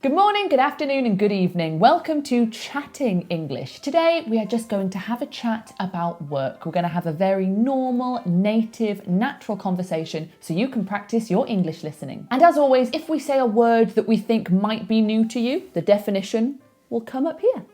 Good morning, good afternoon and good evening. Welcome to Chatting English. Today we are just going to have a chat about work. We're going to have a very normal, native, natural conversation so you can practice your English listening. And as always, if we say a word that we think might be new to you, the definition will come up here.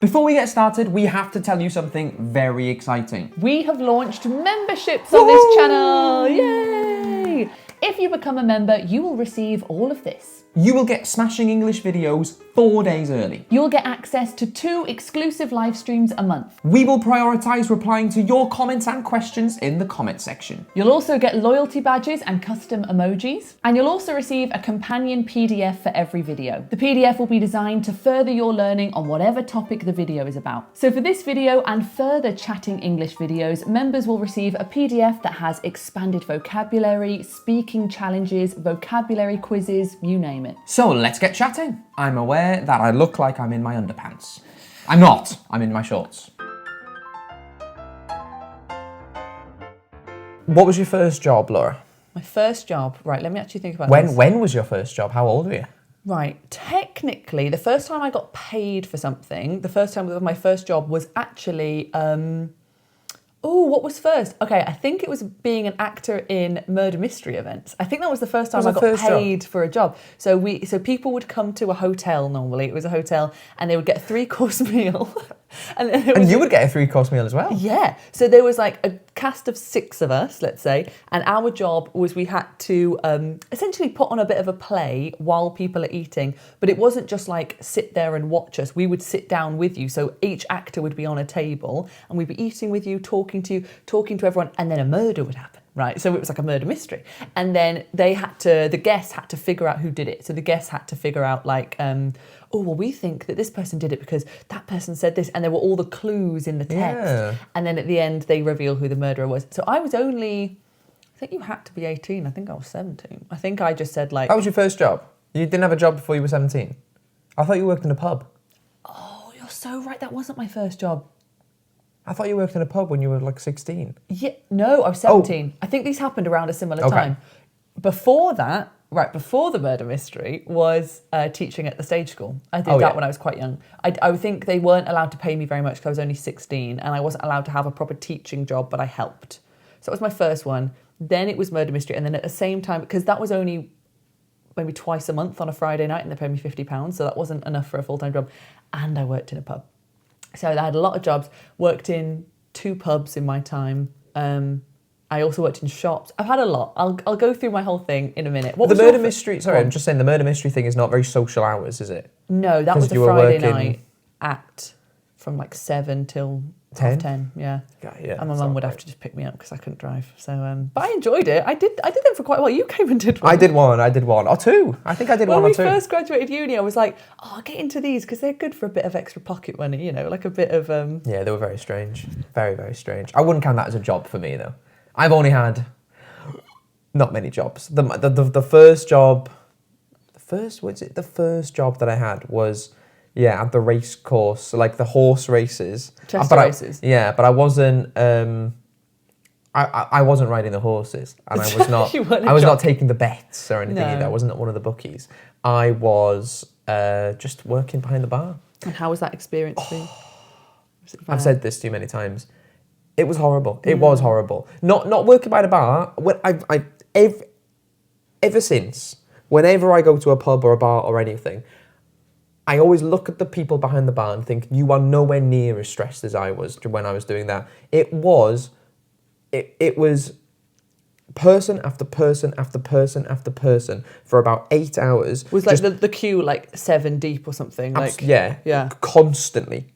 Before we get started, we have to tell you something very exciting. We have launched memberships on this channel. Yay! If you become a member, you will receive all of this. You will get Smashing English videos 4 days early. You'll get access to 2 exclusive live streams a month. We will prioritise replying to your comments and questions in the comment section. You'll also get loyalty badges and custom emojis. And you'll also receive a companion PDF for every video. The PDF will be designed to further your learning on whatever topic the video is about. So for this video and further Chatting English videos, members will receive a PDF that has expanded vocabulary, speaking challenges, vocabulary quizzes, you name it. So let's get chatting. I'm aware that I look like I'm in my underpants. I'm not, I'm in my shorts. What was your first job, Laura? My first job, right, let me actually think about When this. was your first job? How old were you? Right, technically, the first time I got paid for something, the first time of my first job was actually, what was first? Okay, I think it was being an actor in murder mystery events. I think that was the first time I got paid for a job. So people would come to a hotel normally. It was a hotel, and they would get a 3-course meal. And you would get a 3-course meal as well? Yeah. So there was like a cast of 6 of us, let's say, and our job was we had to essentially put on a bit of a play while people are eating, but it wasn't just like sit there and watch us. We would sit down with you. So each actor would be on a table and we'd be eating with you, talking to everyone, and then a murder would happen. Right, so it was like a murder mystery. And then the guests had to figure out who did it. So the guests had to figure out like, we think that this person did it because that person said this, and there were all the clues in the text. Yeah. And then at the end, they reveal who the murderer was. So I was I think you had to be 18. I think I was 17. I think I just said like... That was your first job? You didn't have a job before you were 17? I thought you worked in a pub. Oh, you're so right. That wasn't my first job. I thought you worked in a pub when you were like 16. Yeah, no, I was 17. I think these happened around a similar time. Before that, before the murder mystery, was teaching at the stage school. I did that when I was quite young. I think they weren't allowed to pay me very much because I was only 16 and I wasn't allowed to have a proper teaching job, but I helped. So that was my first one. Then it was murder mystery. And then at the same time, because that was only maybe twice a month on a Friday night and they paid me £50, so that wasn't enough for a full-time job. And I worked in a pub. So I had a lot of jobs, worked in 2 pubs in my time. I also worked in shops. I've had a lot. I'll go through my whole thing in a minute. I'm just saying the murder mystery thing is not very social hours, is it? No, that was a Friday night act from like 7 till 10. Yeah. And my mum would have to just pick me up because I couldn't drive. So, but I enjoyed it. I did them for quite a while. You came and did one. I did one or 2. I think I did one or 2. When we first graduated uni, I was like, I'll get into these because they're good for a bit of extra pocket money, you know, like a bit of... Yeah, they were very strange. Very, very strange. I wouldn't count that as a job for me, though. I've only had not many jobs. The first job... The first job that I had was... Yeah, at the race course, like the horse races. Chester races. But I wasn't. I wasn't riding the horses, and I was not. I was not taking the bets or anything either. I wasn't one of the bookies. I was just working behind the bar. And how was that experience for you? I've said this too many times. It was horrible. It was horrible. Not working by the bar. Ever since, whenever I go to a pub or a bar or anything, I always look at the people behind the bar and think, you are nowhere near as stressed as I was when I was doing that. It was person after person after person after person for about 8 hours. Was like the queue like 7 deep or something? Yeah. Constantly.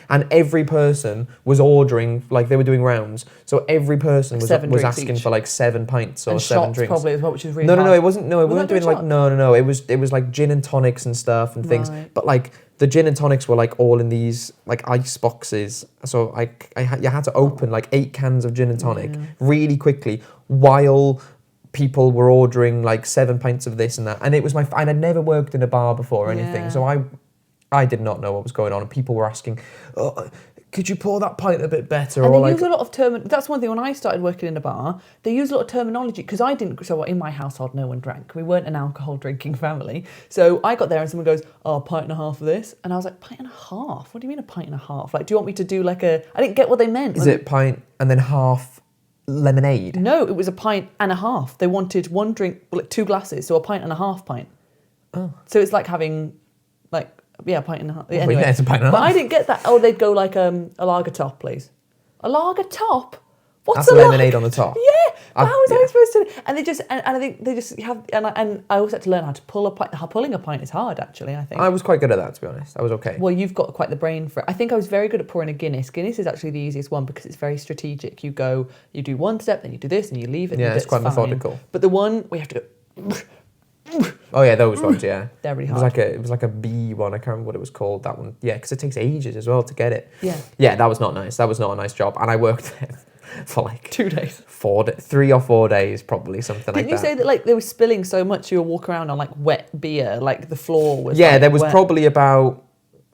And every person was ordering, like they were doing rounds. So every person was asking for like 7 pints or and 7 shots drinks. Probably as well, which is really No, hard. it wasn't. No, we weren't doing like no. It was like gin and tonics and stuff and things. Right. But like the gin and tonics were like all in these like ice boxes. So you had to open like 8 cans of gin and tonic really quickly while people were ordering like 7 pints of this and that. And it was and I'd never worked in a bar before or anything. So I did not know what was going on. And people were asking, could you pour that pint a bit better? And or they like, use a lot of that's one thing, when I started working in a bar, they use a lot of terminology, because I didn't, so in my household no one drank. We weren't an alcohol drinking family. So I got there and someone goes, oh, a pint and a half of this. And I was like, pint and a half? What do you mean a pint and a half? Like, do you want me to do like I didn't get what they meant. Is it pint and then half lemonade? No, it was a pint and a half. They wanted one drink, like 2 glasses, so a pint and a half pint. Oh. So it's like having, like, a pint and a half. Anyway. Well, yeah, it's a pint and a half. But I didn't get that. Oh, they'd go like a lager top, please. A lager top? What's That's a lemonade on the top. Yeah. How was I supposed to? And they just, and I think they just have, and I also had to learn how to pull a pint. How pulling a pint is hard, actually, I think. I was quite good at that, to be honest. I was okay. Well, you've got quite the brain for it. I think I was very good at pouring a Guinness. Guinness is actually the easiest one because it's very strategic. You do one step, then you do this, and you leave it. Yeah, and it's quite methodical. But the one we have to go. Oh yeah, those ones, yeah. They're really hard. It was like a B one. I can't remember what it was called. That one, yeah, because it takes ages as well to get it. Yeah. Yeah, that was not nice. That was not a nice job, and I worked there for like 2 days, 3 or 4 days, probably something like that. Didn't you say that like they were spilling so much you were walking around on like wet beer, like the floor was? Yeah, like, there was wet. probably about,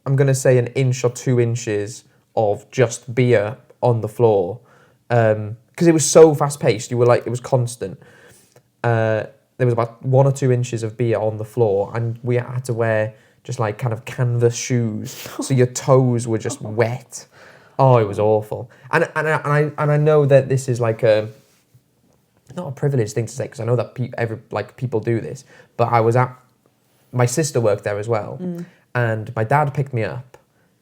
I'm gonna say, 1 inch or 2 inches of just beer on the floor, because it was so fast paced. You were like, it was constant. There was about 1 or 2 inches of beer on the floor, and we had to wear just like kind of canvas shoes, so your toes were just wet. Oh, it was awful. And I know that this is like not a privileged thing to say, because I know that people do this. But my sister worked there as well, and my dad picked me up.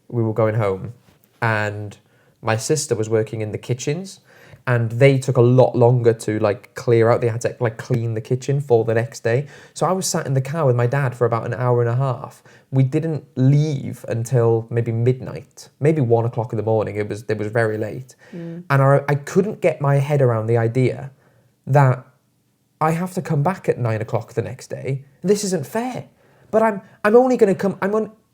We were going home, and my sister was working in the kitchens. And they took a lot longer to like clear out. They had to like clean the kitchen for the next day. So I was sat in the car with my dad for about 1.5 hours. We didn't leave until maybe midnight, maybe 1 o'clock in the morning. It was very late. And I couldn't get my head around the idea that I have to come back at 9 o'clock the next day. This isn't fair. But I'm only going to come.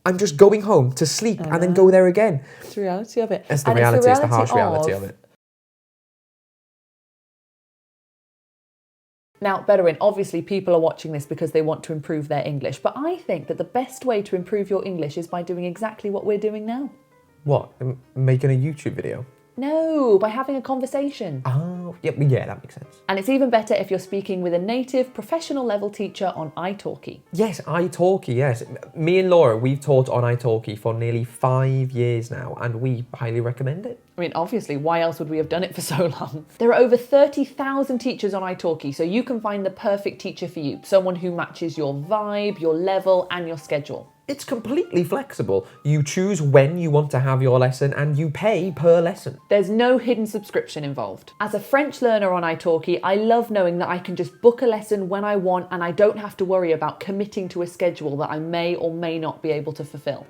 I'm just going home to sleep and then go there again. It's the reality of it. It's the reality. It's the harsh reality of it. Now, Bedouin, obviously people are watching this because they want to improve their English, but I think that the best way to improve your English is by doing exactly what we're doing now. What? Making a YouTube video? No, by having a conversation. Oh, yeah, that makes sense. And it's even better if you're speaking with a native professional level teacher on Italki. Yes, Italki, yes. Me and Laura, we've taught on Italki for nearly 5 years now, and we highly recommend it. I mean, obviously, why else would we have done it for so long? There are over 30,000 teachers on Italki, so you can find the perfect teacher for you. Someone who matches your vibe, your level, and your schedule. It's completely flexible. You choose when you want to have your lesson and you pay per lesson. There's no hidden subscription involved. As a French learner on Italki, I love knowing that I can just book a lesson when I want and I don't have to worry about committing to a schedule that I may or may not be able to fulfill.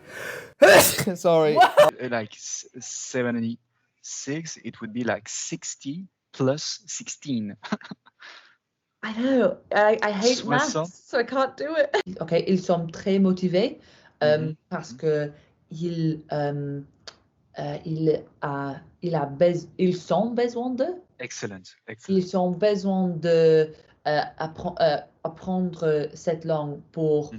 Sorry. Like 76, it would be like 60 plus 16. I know, I hate maths, so I can't do it. Okay, ils sont très motivés parce que ils sont besoin de. Excellent. Ils ont besoin de apprendre cette langue pour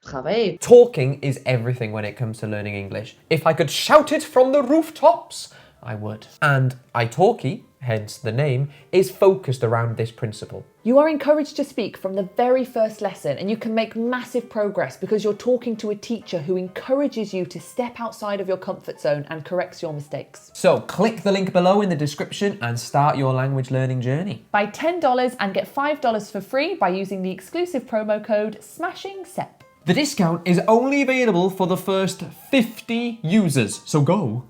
travailler. Talking is everything when it comes to learning English. If I could shout it from the rooftops, I would. And Italki, hence the name, is focused around this principle. You are encouraged to speak from the very first lesson, and you can make massive progress because you're talking to a teacher who encourages you to step outside of your comfort zone and corrects your mistakes. So click the link below in the description and start your language learning journey. Buy $10 and get $5 for free by using the exclusive promo code SMASHINGSEP. The discount is only available for the first 50 users, so go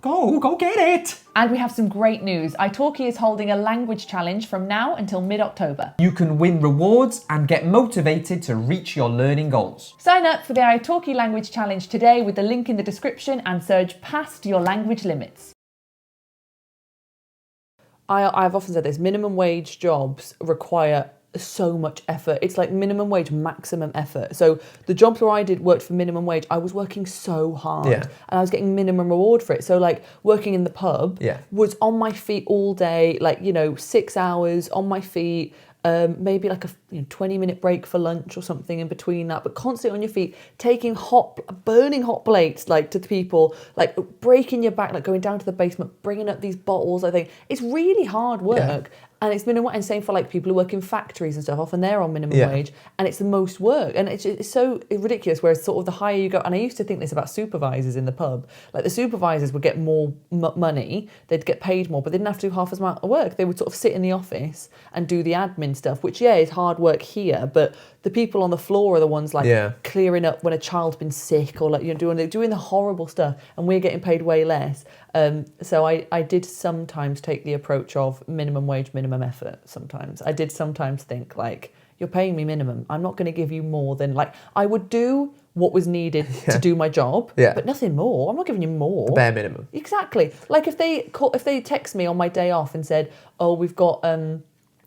get it! And we have some great news. Italki is holding a language challenge from now until mid-October. You can win rewards and get motivated to reach your learning goals. Sign up for the Italki language challenge today with the link in the description and surge past your language limits. I've often said this, minimum wage jobs require so much effort. It's like minimum wage, maximum effort. So the jobs where I worked for minimum wage, I was working so hard and I was getting minimum reward for it. So like working in the pub was on my feet all day, like, 6 hours on my feet. maybe like a 20-minute break for lunch or something in between that, but constantly on your feet, taking burning hot plates like to the people, like breaking your back, like going down to the basement, bringing up these bottles. I think it's really hard work. And it's minimum, and same for like people who work in factories and stuff. Often they're on minimum wage, and it's the most work, and it's so ridiculous. Whereas sort of the higher you go, and I used to think this about supervisors in the pub, like the supervisors would get more money, they'd get paid more, but they didn't have to do half as much work. They would sort of sit in the office and do the admin stuff, which is hard work here, but the people on the floor are the ones like clearing up when a child's been sick, or like doing the horrible stuff, and we're getting paid way less. So I did sometimes take the approach of minimum wage, minimum effort. Sometimes I did sometimes think like, you're paying me minimum, I'm not going to give you more than, like, I would do what was needed to do my job, but nothing more. I'm not giving you more. The bare minimum. Exactly. Like if they text me on my day off and said, oh, we've got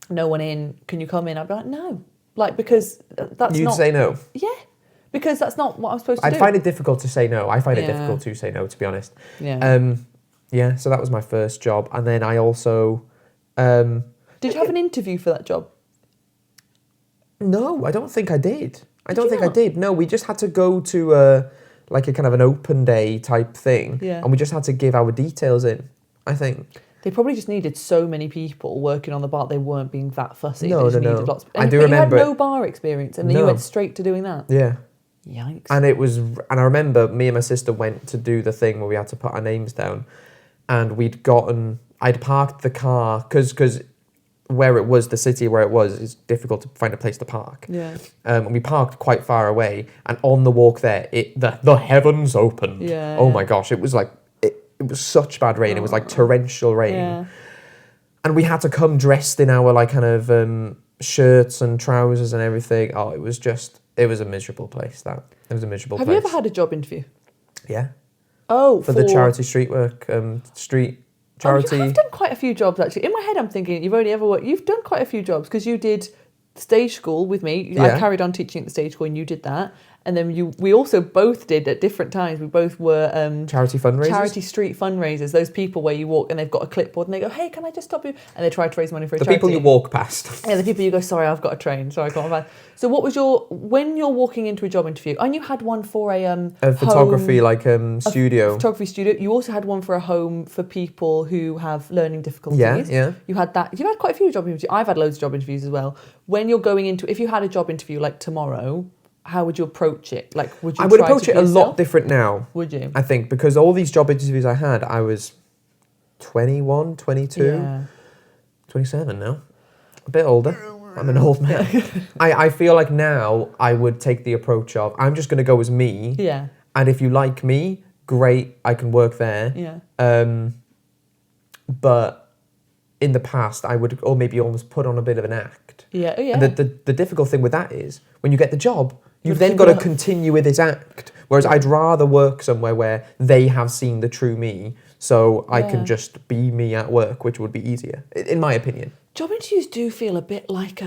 no one in, can you come in? I'd be like, no. Like, because that's You'd not... say no? Yeah. Because that's not what I'm supposed to do. I'd find it difficult to say no. I find it difficult to say no, to be honest. Yeah. So that was my first job. And then I also... did you have an interview for that job? No, I don't think I did. I did. No, we just had to go to like a kind of an open day type thing. Yeah. And we just had to give our details in, I think. They probably just needed so many people working on the bar, they weren't being that fussy. No. Needed lots. I do remember. You had no bar experience, and you went straight to doing that. Yeah. Yikes. And I remember me and my sister went to do the thing where we had to put our names down, and I'd parked the car, because where it was, the city where it was, it's difficult to find a place to park. Yeah. And we parked quite far away, and on the walk there, the heavens opened. Yeah. Oh my gosh, it was like, it was such bad rain. It was like torrential rain. Yeah. And we had to come dressed in our like kind of shirts and trousers and everything. Oh, it was a miserable place. It was a miserable place. Have you ever had a job interview? Yeah. Oh, for the charity street work, street charity. You have done quite a few jobs actually. In my head, I'm thinking you've done quite a few jobs, because you did stage school with me. Yeah. I carried on teaching at the stage school, and you did that. And then we also both did at different times. We both were charity fundraisers, charity street fundraisers. Those people where you walk and they've got a clipboard and they go, "Hey, can I just stop you?" And they try to raise money for a charity. The people you walk past. Yeah, the people you go, "Sorry, I've got a train. Sorry, I can't." So, what was when you're walking into a job interview? And you had one for a photography home, studio. A photography studio. You also had one for a home for people who have learning difficulties. Yeah. You had that. You had quite a few job interviews. I've had loads of job interviews as well. When you're going into, if you had a job interview like tomorrow, how would you approach it? Like, would you? I would approach it a lot different now. Would you? I think, because all these job interviews I had, I was 21, 22, 27 now. A bit older. I'm an old man. I feel like now I would take the approach of, I'm just going to go as me. Yeah. And if you like me, great, I can work there. Yeah. But in the past, I would, or maybe almost put on a bit of an act. Yeah. Yeah. And the difficult thing with that is, when you get the job, you've then got to continue with this act. Whereas I'd rather work somewhere where they have seen the true me, so I can just be me at work, which would be easier, in my opinion. Job interviews do feel a bit like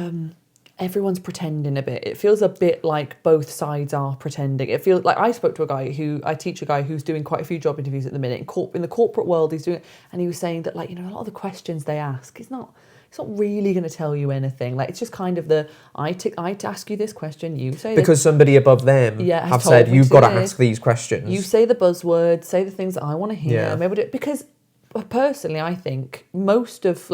everyone's pretending a bit. It feels a bit like both sides are pretending. It feels like I teach a guy who's doing quite a few job interviews at the minute. In the corporate world, he's doing, and he was saying that, like, a lot of the questions they ask, it's not really going to tell you anything. Like, it's just kind of I ask you this question, you say this. Because somebody above them have said, you've got to ask these questions. You say the buzzwords, say the things that I want to hear. Yeah. Maybe because personally, I think most of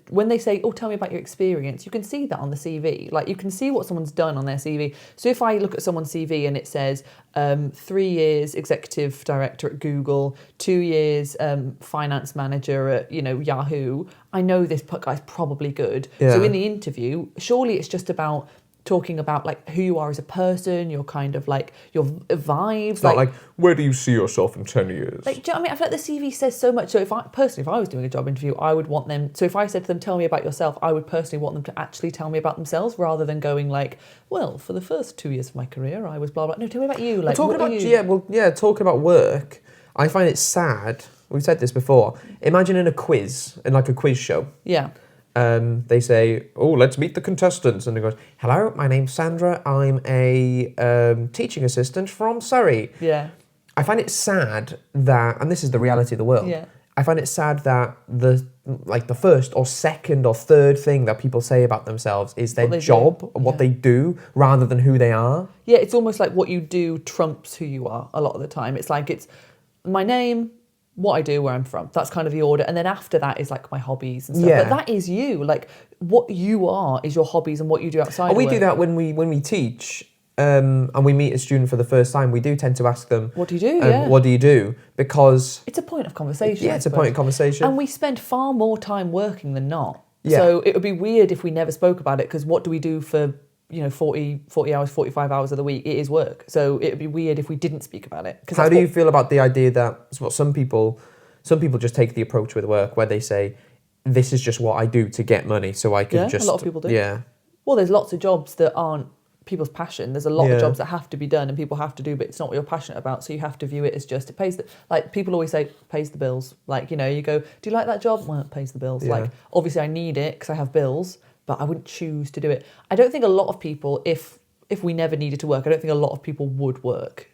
when they say, "Oh, tell me about your experience," you can see that on the CV. Like, you can see what someone's done on their CV. So if I look at someone's CV and it says 3 years executive director at Google, 2 years finance manager at Yahoo, I know this guy's probably good. Yeah. So in the interview, surely it's just about talking about like who you are as a person, your kind of like your vibes. It's not like, where do you see yourself in 10 years? Like, do you know what I mean? I feel like the CV says so much. So if I was doing a job interview, I would want them. So if I said to them, "Tell me about yourself," I would personally want them to actually tell me about themselves, rather than going like, "Well, for the first 2 years of my career, I was blah blah." No, tell me about you. Like, talking about work. I find it sad. We've said this before. Imagine in a quiz show. Yeah. They say, "Oh, let's meet the contestants," and it goes, "Hello, my name's Sandra. I'm a teaching assistant from Surrey." Yeah. I find it sad that, and this is the reality of the world. Yeah. I find it sad that the first or second or third thing that people say about themselves is their job, what they do, rather than who they are. Yeah, it's almost like what you do trumps who you are a lot of the time. It's like it's my name, what I do, where I'm from. That's kind of the order. And then after that is like my hobbies and stuff. Yeah. But that is you. Like what you are is your hobbies and what you do outside of We work. do that when we teach. And we meet a student for the first time, we do tend to ask them, what do you do? What do you do? Because it's a point of conversation. Yeah, it's a point of conversation. And we spend far more time working than not. Yeah. So it would be weird if we never spoke about it, because what do we do for 40 hours, 45 hours of the week? It is work. So it would be weird if we didn't speak about it. How do you feel about the idea that some people just take the approach with work where they say, this is just what I do to get money, so I can just... a lot of people do. Yeah. Well, there's lots of jobs that aren't people's passion. There's a lot of jobs that have to be done and people have to do, but it's not what you're passionate about. So you have to view it as just, it pays like people always say, pays the bills. Like, you go, do you like that job? Well, it pays the bills. Yeah. Like, obviously I need it because I have bills, but I wouldn't choose to do it. I don't think a lot of people, if we never needed to work, I don't think a lot of people would work.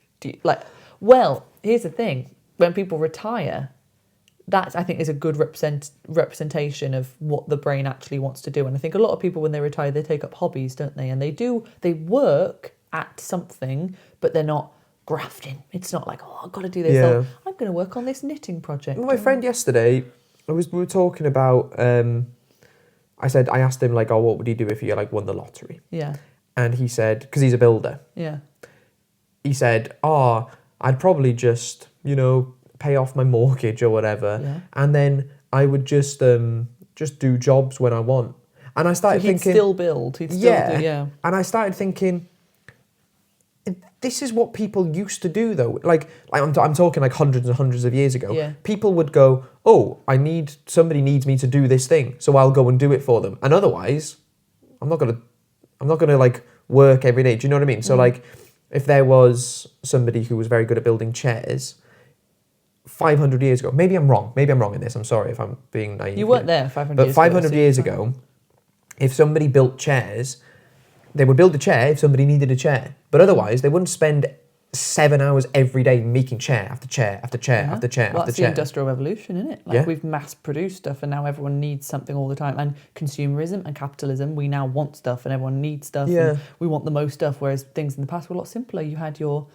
Well, here's the thing. When people retire, that I think is a good representation of what the brain actually wants to do. And I think a lot of people, when they retire, they take up hobbies, don't they? And they work at something, but they're not grafting. It's not like, I've got to do this. Yeah. I'm going to work on this knitting project. My friend yesterday, we were talking about, I asked him, what would you do if you won the lottery? Yeah. And he said, because he's a builder. Yeah. He said, I'd probably just, pay off my mortgage or whatever, and then I would just do jobs when I want. And I started thinking, he'd still build. He'd still do, yeah. And I started thinking, this is what people used to do, though. I'm talking hundreds and hundreds of years ago. Yeah. People would go, somebody needs me to do this thing, so I'll go and do it for them. And otherwise, I'm not gonna work every day. Do you know what I mean? So if there was somebody who was very good at building chairs 500 years ago, maybe I'm wrong in this, I'm sorry if I'm being naive. You weren't there 500 years ago. But 500 years ago, if somebody built chairs, they would build a chair if somebody needed a chair. But otherwise, they wouldn't spend 7 hours every day making chair after chair after chair after chair well, after that's chair. the Industrial Revolution, isn't it? We've mass-produced stuff and now everyone needs something all the time. And consumerism and capitalism, we now want stuff and everyone needs stuff. Yeah. And we want the most stuff, whereas things in the past were a lot simpler. You had your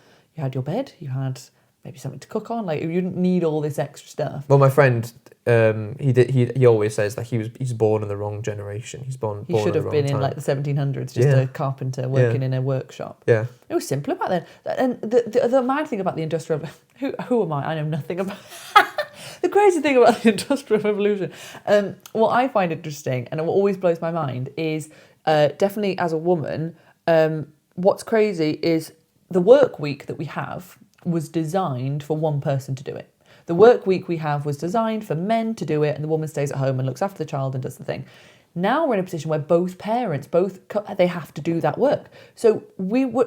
bed, you had maybe something to cook on. You didn't need all this extra stuff. Well, my friend, he always says that he's born in the wrong generation. He should have been in the 1700s, just a carpenter working in a workshop. Yeah. It was simpler back then. And the mad thing about the Industrial... Who am I? I know nothing about... The crazy thing about the Industrial Revolution, what I find interesting and what always blows my mind is, definitely as a woman, what's crazy is the work week that we have was designed for one person to do it. The work week we have was designed for men to do it, and the woman stays at home and looks after the child and does the thing. Now we're in a position where both parents, they have to do that work. So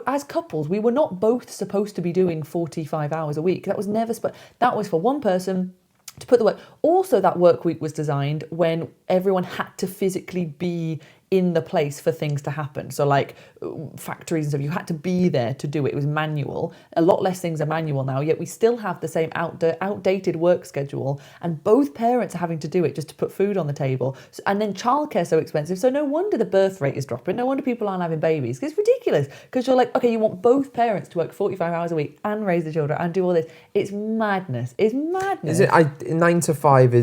as couples, we were not both supposed to be doing 45 hours a week. That was never that was for one person to put the work. Also, that work week was designed when everyone had to physically be in the place for things to happen. So factories and stuff, you had to be there to do it. It was manual. A lot less things are manual now, yet we still have the same outdated work schedule, and both parents are having to do it just to put food on the table. And then childcare is so expensive, so no wonder the birth rate is dropping. No wonder people aren't having babies. It's ridiculous, because you're okay, you want both parents to work 45 hours a week and raise the children and do all this. It's madness. It's madness. Is it 9 to 5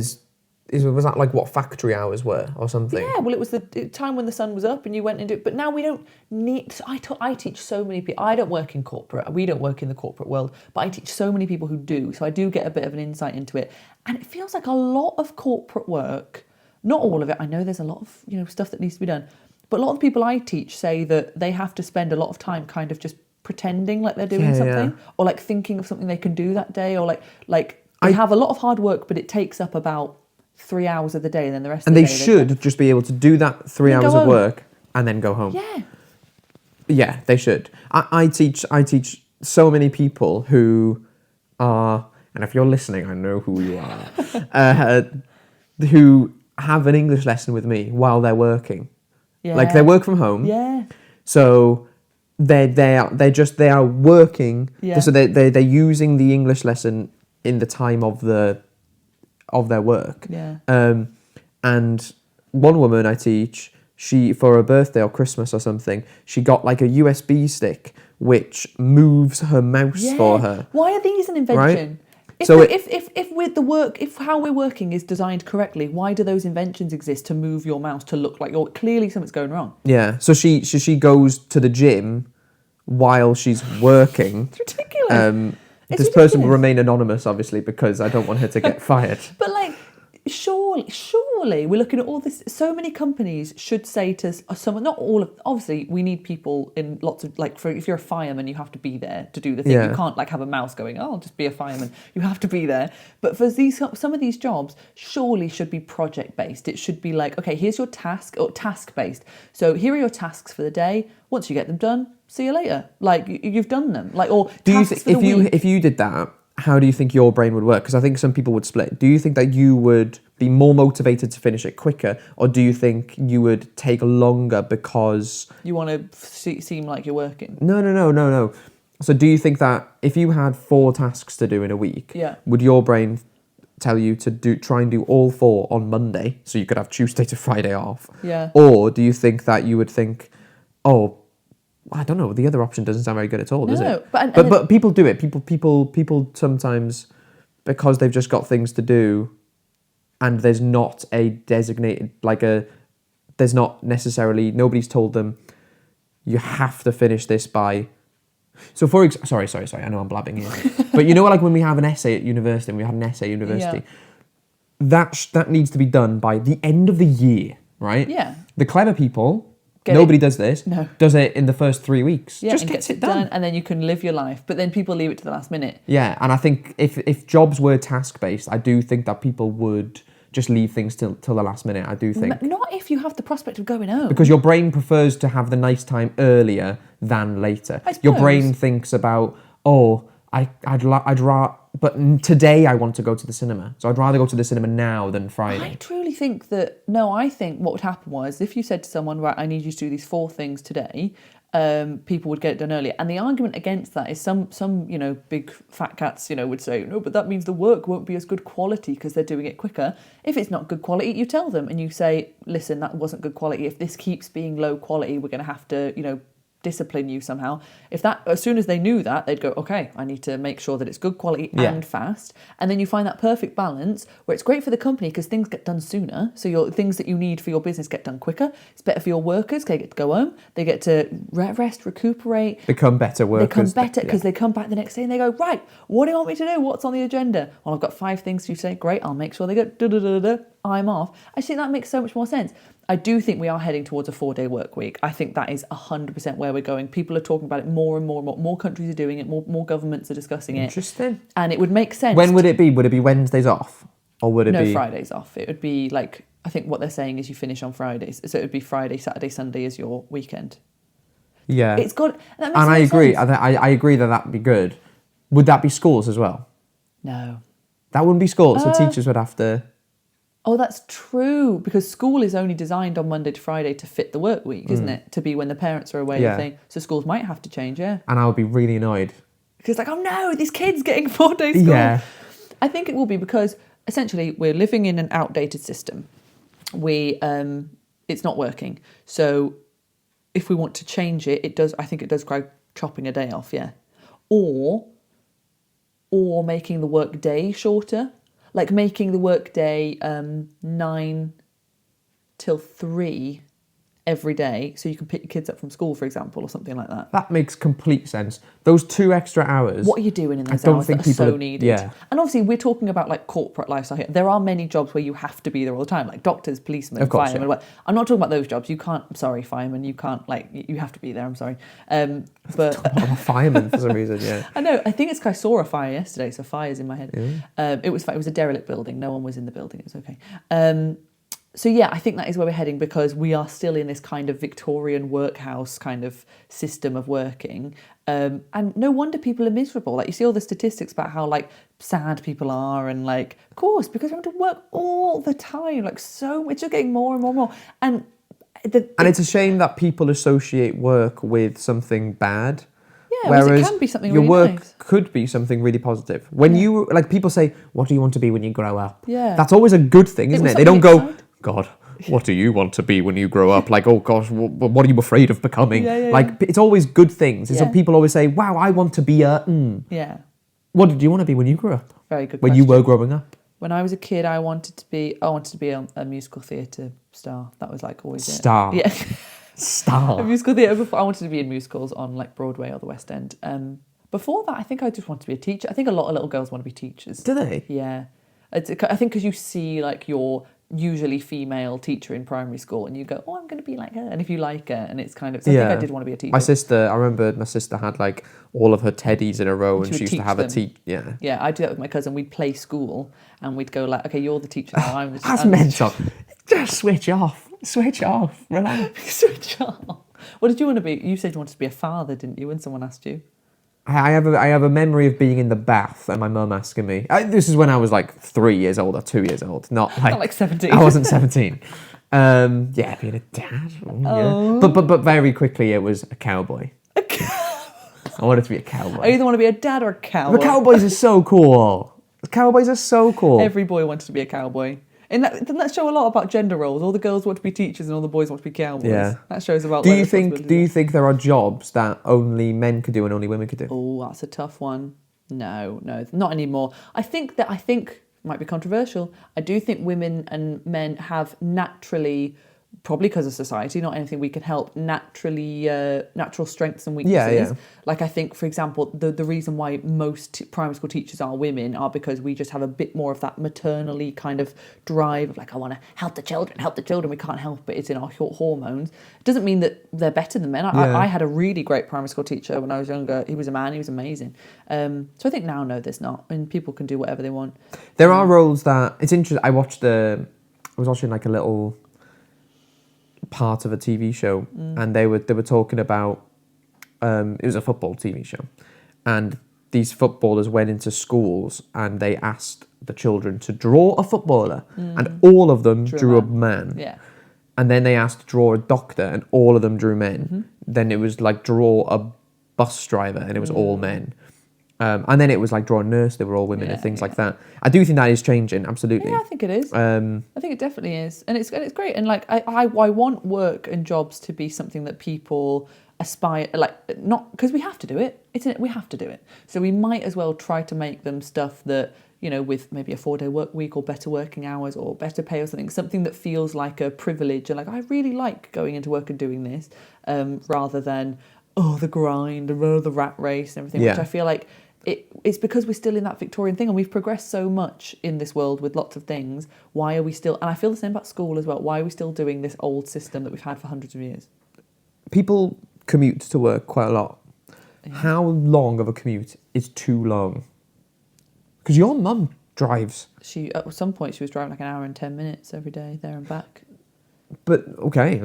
was that what factory hours were or something? Yeah, well, it was the time when the sun was up and you went into it. But now we don't need... I teach so many people... I don't work in corporate. We don't work in the corporate world. But I teach so many people who do. So I do get a bit of an insight into it. And it feels like a lot of corporate work, not all of it. I know there's a lot of stuff that needs to be done. But a lot of people I teach say that they have to spend a lot of time kind of just pretending like they're doing something. Yeah. Or thinking of something they can do that day. Or they have a lot of hard work, but it takes up about 3 hours of the day, and then the rest of the day... And they should just be able to do that 3 hours of work and then go home. Yeah. Yeah, they should. I teach so many people who are, and if you're listening, I know who you are, who have an English lesson with me while they're working. Yeah. They work from home. Yeah. So they are working. Yeah. So they're using the English lesson in the time of the of their work. Yeah. And one woman I teach, she, for her birthday or Christmas or something, she got like a USB stick which moves her mouse for her. Why are these an invention? Right? If how we're working is designed correctly, why do those inventions exist to move your mouse to look like you're clearly something's going wrong? Yeah. So she goes to the gym while she's working. It's ridiculous. This person will remain anonymous, obviously, because I don't want her to get fired. But like, surely we're looking at all this. So many companies should say to someone, not all of. Obviously, we need people in lots of like. If you're a fireman, you have to be there to do the thing. Yeah. You can't like have a mouse going, "Oh, I'll just be a fireman." You have to be there. But for some of these jobs, surely should be project based. It should be like, okay, here's your task, or task based. So here are your tasks for the day. Once you get them done, see you later. Like you've done them. Like or do you tasks for the week. if you did that? How do you think your brain would work? Because I think some people would split. Do you think that you would be more motivated to finish it quicker, or do you think you would take longer because you want to seem like you're working? No. So do you think that if you had 4 tasks to do in a week, would your brain tell you to try and do all 4 on Monday, so you could have Tuesday to Friday off? Yeah. Or do you think that you would think, oh, I don't know. The other option doesn't sound very good at all, does it? But people do it. People sometimes, because they've just got things to do, and there's not a designated there's not necessarily, nobody's told them you have to finish this by. So sorry. I know I'm blabbing here, but you know, like when we have an essay at university, and we had an essay at university, that needs to be done by the end of the year, right? Yeah. The clever people. Nobody does this. No. Does it in the first 3 weeks. Yeah, just gets it done. and then you can live your life. But then people leave it to the last minute. Yeah, and I think if jobs were task-based, I do think that people would just leave things till the last minute. I do think. Not if you have the prospect of going home. Because your brain prefers to have the nice time earlier than later. I suppose. Your brain thinks about, I'd rather, but today I want to go to the cinema. So I'd rather go to the cinema now than Friday. I truly think I think what would happen was if you said to someone, right, I need you to do these 4 things today, people would get it done earlier. And the argument against that is some big fat cats, would say, no, but that means the work won't be as good quality because they're doing it quicker. If it's not good quality, you tell them and you say, listen, that wasn't good quality. If this keeps being low quality, we're going to have to, discipline you somehow. If that, as soon as they knew that, they'd go, okay, I need to make sure that it's good quality and fast. And then you find that perfect balance where it's great for the company because things get done sooner. So your things that you need for your business get done quicker. It's better for your workers. They get to go home. They get to rest, recuperate. Become better workers. They become better because they come back the next day and they go, right, what do you want me to do? What's on the agenda? Well, I've got 5 things to say. Great, I'll make sure they go da-da-da-da-da. I'm off. I think that makes so much more sense. I do think we are heading towards a 4-day work week. I think that is 100% where we're going. People are talking about it more and more and more. More countries are doing it. More governments are discussing it. Interesting. And it would make sense. When would it be? Would it be Wednesdays off? Or would it be... No, Fridays off. It would be like, I think what they're saying is you finish on Fridays. So it would be Friday, Saturday, Sunday as your weekend. Yeah. It's good. And I agree. I agree that would be good. Would that be schools as well? No. That wouldn't be schools. So teachers would have to... Oh, that's true. Because school is only designed on Monday to Friday to fit the work week, isn't it? To be when the parents are away. Yeah. Thing. So schools might have to change, yeah. And I would be really annoyed. Because like, oh no, these kids getting 4-day school. Yeah. I think it will be because essentially we're living in an outdated system. It's not working. So if we want to change it, I think it does require chopping a day off, yeah. Or making the work day shorter. Like making the work day 9 till 3 every day, so you can pick your kids up from school, for example, or something like that. That makes complete sense. Those 2 extra hours... What are you doing in those hours that are so needed? Yeah. And obviously, we're talking about like corporate lifestyle here. There are many jobs where you have to be there all the time, like doctors, policemen, firemen. Yeah. I'm not talking about those jobs. You can't... I'm sorry, firemen. You can't, you have to be there. I'm sorry. But I'm a fireman for some reason, yeah. I know. I think it's because I saw a fire yesterday, so fire's in my head. Yeah. It was a derelict building. No one was in the building. It was okay. So yeah, I think that is where we're heading because we are still in this kind of Victorian workhouse kind of system of working. And no wonder people are miserable. Like you see all the statistics about how like sad people are and like, of course, because we have to work all the time. Like so, it's just getting more and more and more. And it's a shame that people associate work with something bad. Whereas it can be something your really work nice. could be something really positive. When you, like people say, what do you want to be when you grow up? Yeah. That's always a good thing, isn't was it? They don't something go, exciting. God, what do you want to be when you grow up? Like, oh gosh, what are you afraid of becoming? Yeah, like, it's always good things. And Yeah. some people always say, wow, I want to be a, Yeah. What did you want to be when you grew up? Very good When question. you were growing up? When I was a kid, I wanted to be a musical theatre star. That was like always Star. it. Yeah. Star. A musical theatre before. I wanted to be in musicals on like Broadway or the West End. Before that, I think I just wanted to be a teacher. I think a lot of little girls want to be teachers. Do they? Yeah. I think because you see like your usually female teacher in primary school and you go, oh, I'm going to be like her. And if you like her, and it's kind of, so I think I did want to be a teacher. I remember my sister had like all of her teddies in a row and she used to have a Yeah, I do that with my cousin. We'd play school and we'd go like, okay, you're the teacher now. I'm the That's mental. Just switch off. Relax. Switch off. What did you want to be? You said you wanted to be a father, didn't you, when someone asked you? I have a memory of being in the bath and my mum asking me. This is when I was like 3 years old or 2 years old, not like 17. I wasn't 17. Being a dad. Yeah. But very quickly it was a cowboy. I wanted to be a cowboy. I either want to be a dad or a cowboy. The cowboys are so cool. The cowboys are so cool. Every boy wanted to be a cowboy. And doesn't that show a lot about gender roles? All the girls want to be teachers and all the boys want to be cowboys. Yeah. That shows about. Do you think there are jobs that only men could do and only women could do? Oh, that's a tough one. No, not anymore. I think might be controversial. I do think women and men have naturally, probably because of society, not anything we can help, natural strengths and weaknesses. Yeah. Like I think, for example, the reason why most primary school teachers are women are because we just have a bit more of that maternally kind of drive of like, I want to help the children. We can't help it. It's in our hormones. It doesn't mean that they're better than men. I had a really great primary school teacher when I was younger. He was a man. He was amazing. So I think now, no, there's not. And people can do whatever they want. There are roles that, it's interesting. I was watching like a little part of a TV show and they were talking about it was a football TV show and these footballers went into schools and they asked the children to draw a footballer and all of them drew a man. Yeah. And then they asked to draw a doctor and all of them drew men. Then it was like draw a bus driver and it was all men. And then it was like draw a nurse, they were all women and things like that. I do think that is changing, absolutely. Yeah, I think it is. I think it definitely is. And it's great. And like I want work and jobs to be something that people aspire, like not because we have to do it. We have to do it. So we might as well try to make them stuff that, you know, with maybe a 4-day work week or better working hours or better pay or something that feels like a privilege and like I really like going into work and doing this, rather than the grind and the rat race and everything, which I feel like it's because we're still in that Victorian thing and we've progressed so much in this world with lots of things. Why are we still, and I feel the same about school as well, why are we still doing this old system that we've had for hundreds of years? People commute to work quite a lot. Yeah. How long of a commute is too long? Because your mum drives. At some point she was driving like an hour and 10 minutes every day there and back. But okay,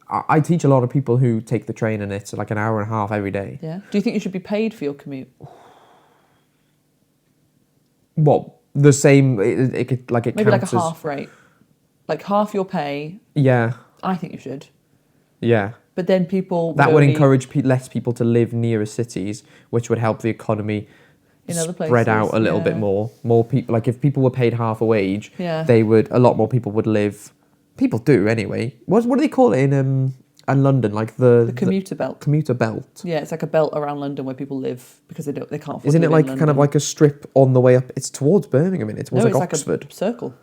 I teach a lot of people who take the train and it's like an hour and a half every day. Yeah. Do you think you should be paid for your commute? What? The same? It could like it maybe like a counts as half rate, like half your pay. Yeah. I think you should. Yeah. But then people that would encourage less people to live nearer cities, which would help the economy in other places, spread out a little bit more. More people, like if people were paid half a wage, a lot more people would live. People do anyway. What do they call it in London? Like the commuter belt. Commuter belt. Yeah, it's like a belt around London where people live because they can't afford. Isn't to it live like in kind London. of like a strip on the way up? It's towards Birmingham, it's towards like Oxford. Like a circle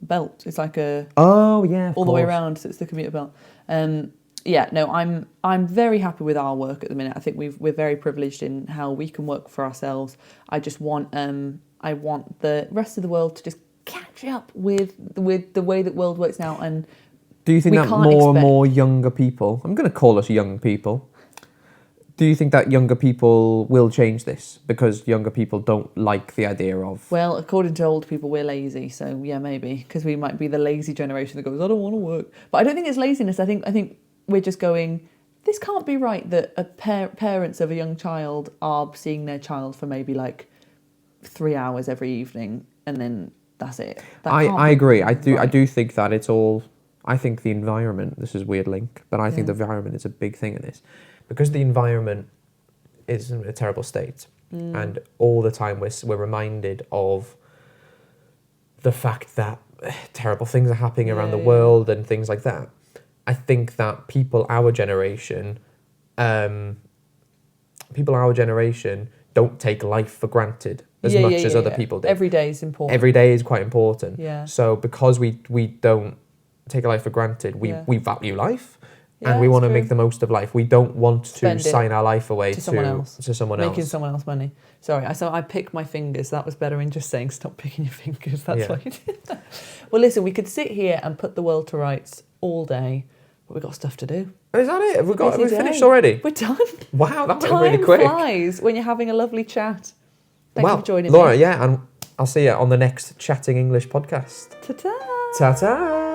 belt. It's like a all the way around. So it's the commuter belt. I'm very happy with our work at the minute. I think we're very privileged in how we can work for ourselves. I just want I want the rest of the world to just catch up with the way that world works now. And do you think that more and more younger people, I'm going to call us young people, do you think that younger people will change this because younger people don't like the idea of? Well, according to old people, we're lazy, so yeah, maybe because we might be the lazy generation that goes, I don't want to work. But I don't think it's laziness. I think we're just going, this can't be right that parents of a young child are seeing their child for maybe like 3 hours every evening and then that's it. I agree. I do think that it's all. I think the environment. This is a weird link, but I think the environment is a big thing in this, because the environment is in a terrible state. And all the time we're reminded of the fact that terrible things are happening around the world and things like that. I think that people our generation don't take life for granted as much as other people do. Every day is important. Every day is quite important. Yeah. So because we don't take life for granted, we value life. And we want to make the most of life. We don't want to sign our life away to someone else. Making someone else money. Sorry, I picked my fingers. That was better in just saying stop picking your fingers. That's why you did that. Well, listen, we could sit here and put the world to rights all day, but we've got stuff to do. Is that it? Have we finished already? We're done. Wow, that went really quick. Time flies when you're having a lovely chat. Thank you for joining Laura, me. and I'll see you on the next Chatting English podcast. Ta-ta. Ta-ta.